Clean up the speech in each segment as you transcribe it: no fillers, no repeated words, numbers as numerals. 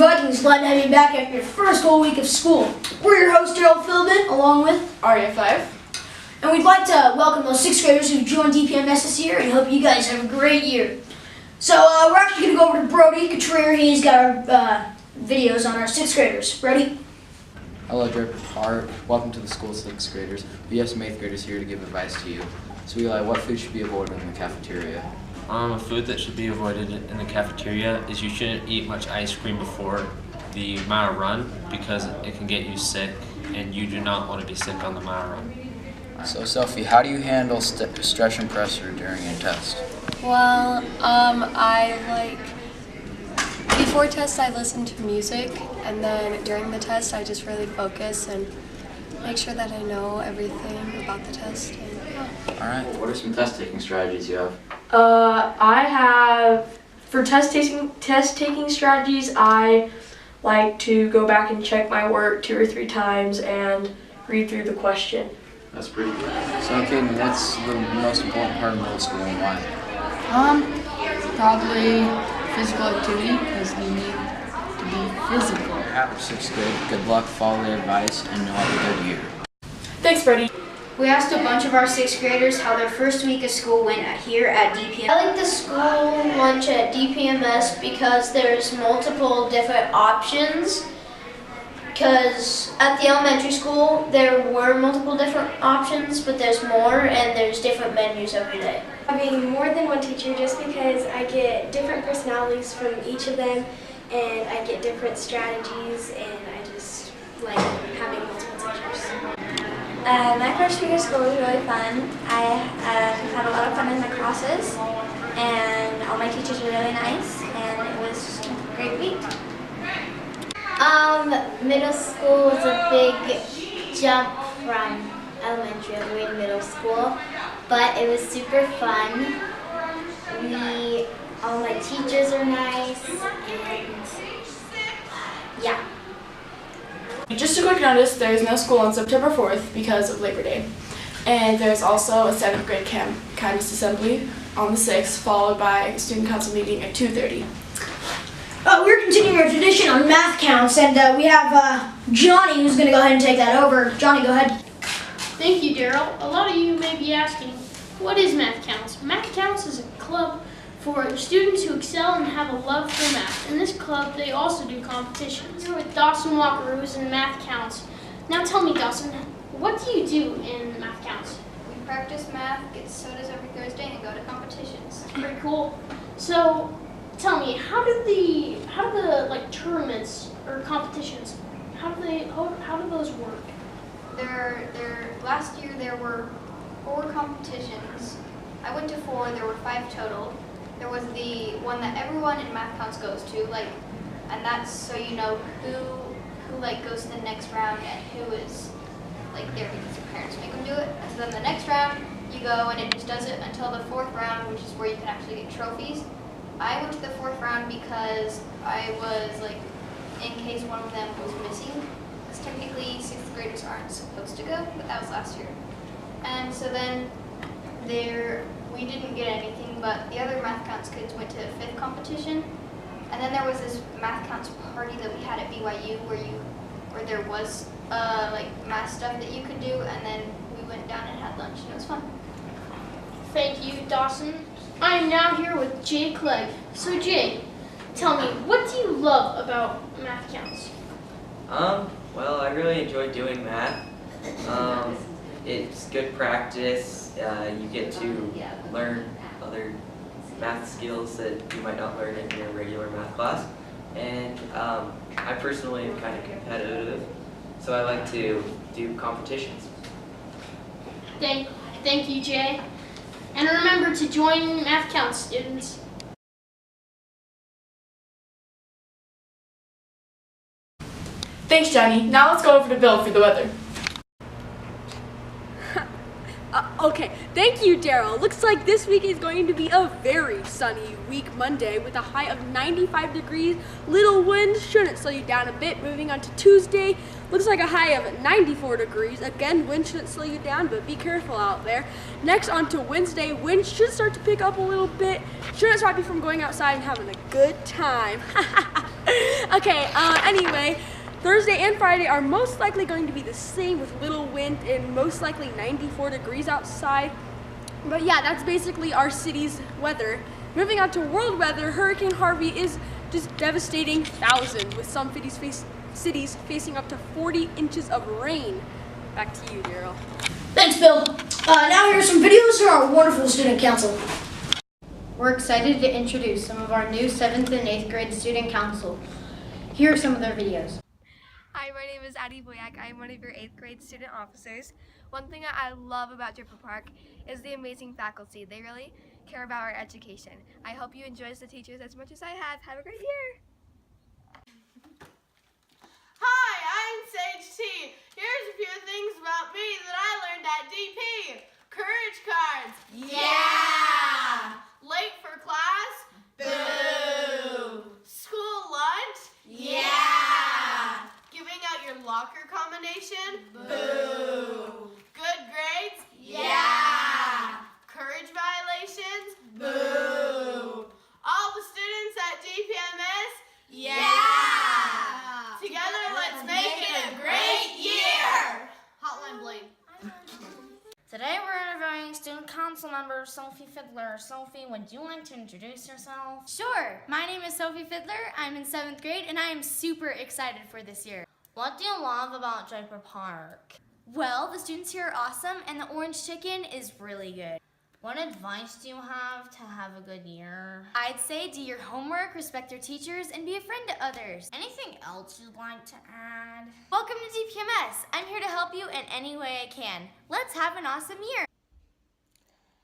Vikings, glad to have you back after your first whole week of school. We're your hosts, Gerald Philbin, along with REF5. And we'd like to welcome those 6th graders who joined DPMS this year and hope you guys have a great year. So we're actually going to go over to Brody Cotrier. He's got our videos on our 6th graders. Brody? Hello, welcome to the school 6th graders. We have some 8th graders here to give advice to you. So Eli, what food should be avoided in the cafeteria? A food that should be avoided in the cafeteria is you shouldn't eat much ice cream before the mile run because it can get you sick and you do not want to be sick on the mile run. So Sophie, how do you handle stress and pressure during a test? Well, before tests I listen to music, and then during the test I just really focus and make sure that I know everything about the test. Alright. What are some test taking strategies you have? For test taking strategies, I like to go back and check my work 2 or 3 times and read through the question. That's pretty good. So Caden, what's the most important part of middle school and why? Probably physical activity because you need to be physical. After 6th grade, good luck, follow the advice, and know have a good year. Thanks, Brody. We asked a bunch of our 6th graders how their first week of school went here at DPMS. I like the school lunch at DPMS because there's multiple different options. Because at the elementary school, there were multiple different options, but there's more and there's different menus every day. Having more than one teacher just because I get different personalities from each of them and I get different strategies and I just like having multiple teachers. My first week of school was really fun. I had a lot of fun in my classes and all my teachers were really nice and it was a great week. Middle school was a big jump from elementary all the way to middle school, but it was super fun. All my teachers are nice, and yeah. Just a quick notice, there is no school on September 4th because of Labor Day. And there's also a 7th grade kindness assembly on the 6th, followed by a student council meeting at 2:30. We're continuing our tradition on math counts, and we have Johnny who's going to go ahead and take that over. Johnny, go ahead. Thank you, Daryl. A lot of you may be asking, what is Math Counts? Math Counts is a club for students who excel and have a love for math. In this club, they also do competitions. We're with Dawson Walker, who's in Math Counts. Now tell me, Dawson, what do you do in Math Counts? We practice math, get sodas every Thursday, and go to competitions. That's pretty cool. So, tell me, how do the tournaments or competitions, how do those work? Last year there were 4 competitions. I went to 4. There were 5 total. There was the one that everyone in Math Counts goes to, and that's so you know who goes to the next round and who is there because their parents make them do it. And so then the next round you go and it just does it until the 4th round, which is where you can actually get trophies. I went to the 4th round because I was in case one of them was missing. Because technically 6th graders aren't supposed to go, but that was last year. And so then we didn't get anything, but the other Math Counts kids went to the 5th competition. And then there was this Math Counts party that we had at BYU where there was math stuff that you could do, and then we went down and had lunch, and it was fun. Thank you, Dawson. I am now here with Jay Clegg. So Jay, tell me, what do you love about Math Counts? Well, I really enjoy doing math. It's good practice. You get to learn other math skills that you might not learn in your regular math class. And I personally am kind of competitive, so I like to do competitions. Thank you, Jay. And remember to join Math Counts, students. Thanks, Johnny. Now let's go over to Bill for the weather. Okay, thank you, Daryl. Looks like this week is going to be a very sunny week Monday with a high of 95 degrees. Little wind shouldn't slow you down a bit. Moving on to Tuesday, looks like a high of 94 degrees. Again, wind shouldn't slow you down, but be careful out there. Next, on to Wednesday, wind should start to pick up a little bit. Shouldn't stop you from going outside and having a good time. Okay, anyway, Thursday and Friday are most likely going to be the same with little wind and most likely 94 degrees outside. But yeah, that's basically our city's weather. Moving on to world weather, Hurricane Harvey is just devastating thousands, with some cities facing up to 40 inches of rain. Back to you, Daryl. Thanks, Bill. Now here are some videos from our wonderful student council. We're excited to introduce some of our new 7th and 8th grade student council. Here are some of their videos. Hi, my name is Addie Boyak. I am one of your 8th grade student officers. One thing that I love about Draper Park is the amazing faculty. They really care about our education. I hope you enjoy the teachers as much as I have. Have a great year! Hi, I'm Sage T. Here's a few things about me that I learned at DP. Courage cards. Yeah! Late for class. Boo! School lunch. Yeah! Giving out your locker combination. Boo! Good grades. Yeah! Courage violations. Boo! All the students at DPMS. Yeah! Together, let's make it a great year! Hotline Bling. Today we're interviewing student council member Sophie Fiddler. Sophie, would you like to introduce yourself? Sure. My name is Sophie Fiddler. I'm in 7th grade and I am super excited for this year. What do you love about Draper Park? Well, the students here are awesome and the orange chicken is really good. What advice do you have to have a good year? I'd say do your homework, respect your teachers, and be a friend to others. Anything else you'd like to add? Welcome to DPMS. I'm here to help you in any way I can. Let's have an awesome year.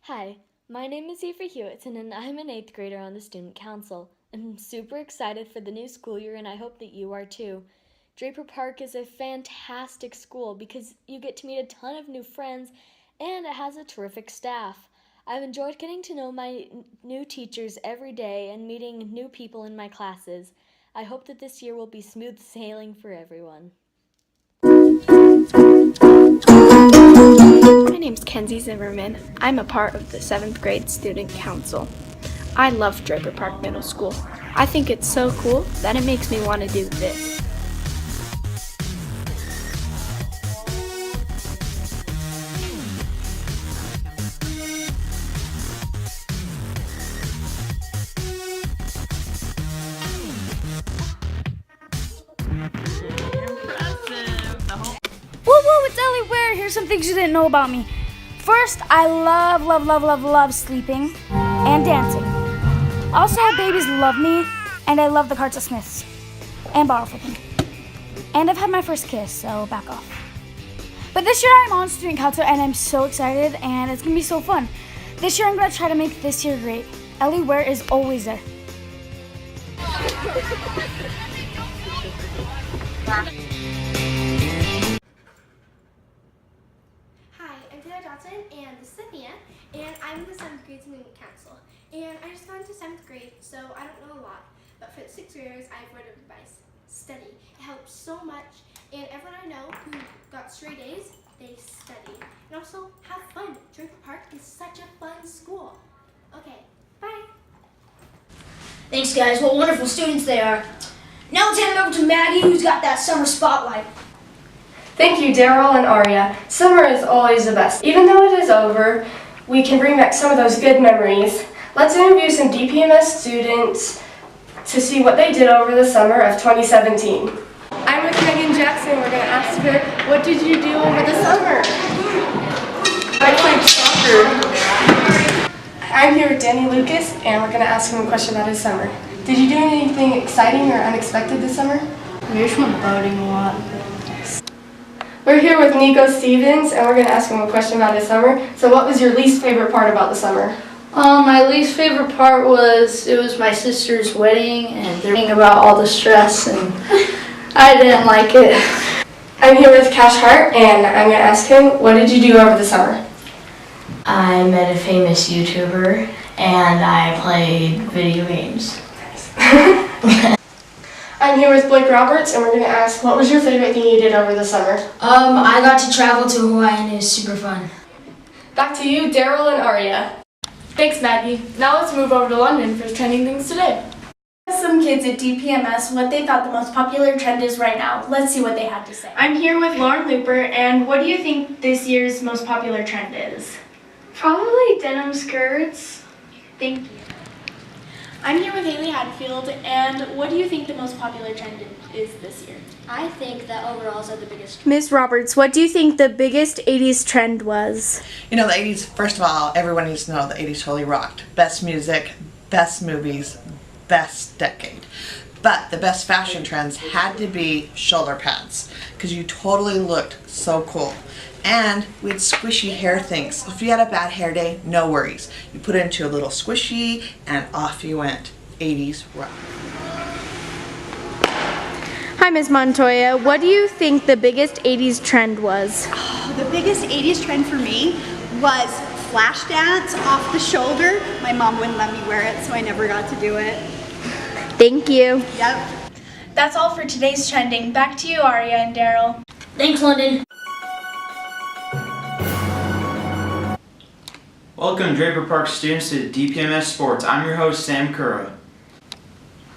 Hi, my name is Aoife Hewitt and I'm an 8th grader on the student council. I'm super excited for the new school year and I hope that you are too. Draper Park is a fantastic school because you get to meet a ton of new friends and it has a terrific staff. I've enjoyed getting to know my new teachers every day and meeting new people in my classes. I hope that this year will be smooth sailing for everyone. My name's Kenzie Zimmerman. I'm a part of the 7th grade student council. I love Draper Park Middle School. I think it's so cool that it makes me want to do this. Woo, it's Ellie Ware. Here's some things you didn't know about me. First, I love sleeping and dancing. Also, babies love me, and I love the carts at Smith's and bottle flipping. And I've had my first kiss, so back off. But this year I'm on student council, and I'm so excited, and it's gonna be so fun. This year I'm gonna try to make this year great. Ellie Ware is always there. And this is Cynthia, and I'm in the 7th grade student council. And I just got into 7th grade, so I don't know a lot. But for the 6th graders, I've read advice. Study. It helps so much. And everyone I know who got straight A's, they study. And also, have fun. Draper Park is such a fun school. Okay, bye. Thanks, guys. What wonderful students they are. Now let's hand it over to Maggie, who's got that summer spotlight. Thank you, Daryl and Aria. Summer is always the best. Even though it is over, we can bring back some of those good memories. Let's interview some DPMS students to see what they did over the summer of 2017. I'm with Megan Jackson. We're going to ask her, what did you do over the summer? I played soccer. I'm here with Danny Lucas, and we're going to ask him a question about his summer. Did you do anything exciting or unexpected this summer? We just went boating a lot. We're here with Nico Stevens, and we're going to ask him a question about his summer. So what was your least favorite part about the summer? My least favorite part was, it was my sister's wedding, and thinking about all the stress, and I didn't like it. I'm here with Cash Hart, and I'm going to ask him, what did you do over the summer? I met a famous YouTuber, and I played video games. I'm here with Blake Roberts, and we're going to ask, what was your favorite thing you did over the summer? I got to travel to Hawaii, and it was super fun. Back to you, Daryl and Aria. Thanks, Maggie. Now let's move over to London for trending things today. Some kids at DPMS what they thought the most popular trend is right now. Let's see what they had to say. I'm here with Lauren Looper, and what do you think this year's most popular trend is? Probably denim skirts. Thank you. I'm here with Haley Hadfield, and what do you think the most popular trend is this year? I think that overalls are the biggest. Miss Roberts, what do you think the biggest 80s trend was? You know, the 80s, first of all, everyone needs to know the 80s totally rocked. Best music, best movies, best decade. But the best fashion trends had to be shoulder pads, because you totally looked so cool. And we had squishy hair things. So if you had a bad hair day, no worries. You put it into a little squishy and off you went. 80s rock. Hi, Ms. Montoya. What do you think the biggest 80s trend was? Oh, the biggest 80s trend for me was flash dance off the shoulder. My mom wouldn't let me wear it, so I never got to do it. Thank you. Yep. That's all for today's trending. Back to you, Aria and Daryl. Thanks, London. Welcome, Draper Park students, to DPMS Sports. I'm your host, Sam Kura.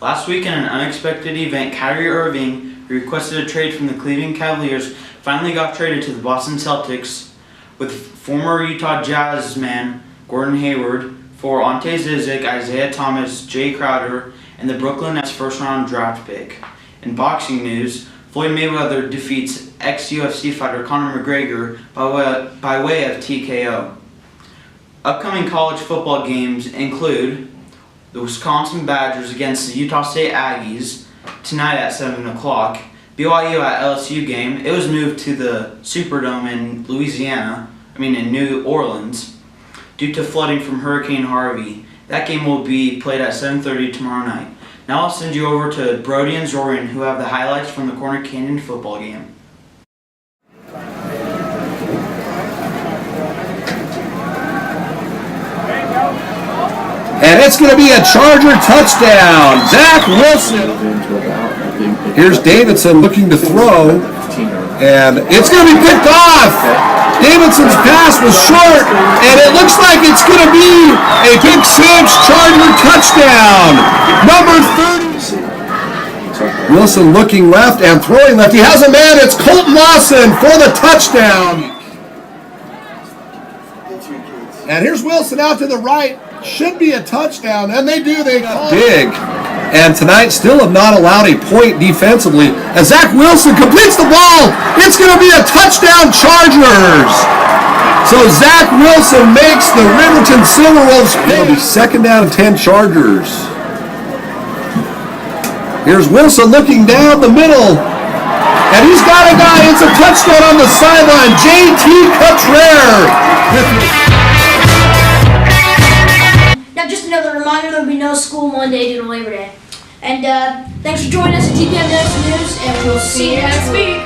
Last week, in an unexpected event, Kyrie Irving, who requested a trade from the Cleveland Cavaliers, finally got traded to the Boston Celtics, with former Utah Jazz man Gordon Hayward for Ante Zizic, Isaiah Thomas, Jay Crowder, and the Brooklyn Nets first-round draft pick. In boxing news, Floyd Mayweather defeats ex-UFC fighter Conor McGregor by way of TKO. Upcoming college football games include the Wisconsin Badgers against the Utah State Aggies tonight at 7 o'clock. BYU at LSU game. It was moved to the Superdome in New Orleans, due to flooding from Hurricane Harvey. That game will be played at 7:30 tomorrow night. Now I'll send you over to Brody and Zorian, who have the highlights from the Corner Canyon football game. And it's going to be a Charger touchdown. Zach Wilson. Here's Davidson looking to throw. And it's going to be picked off. Davidson's pass was short. And it looks like it's going to be a Big Sam's Charger touchdown. Number 30. Wilson looking left and throwing left. He has a man. It's Colton Lawson for the touchdown. And here's Wilson out to the right. Should be a touchdown, and they do. They got big. And tonight still have not allowed a point defensively. As Zach Wilson completes the ball, it's going to be a touchdown, Chargers. So Zach Wilson makes the Riverton Silverwolves pay. It'll be 2nd down and 10 Chargers. Here's Wilson looking down the middle. And he's got a guy. It's a touchdown on the sideline. JT Cutrer. Now, just another reminder, there'll be no school Monday due to Labor Day. And thanks for joining us at DPMS News, and we'll see you next week.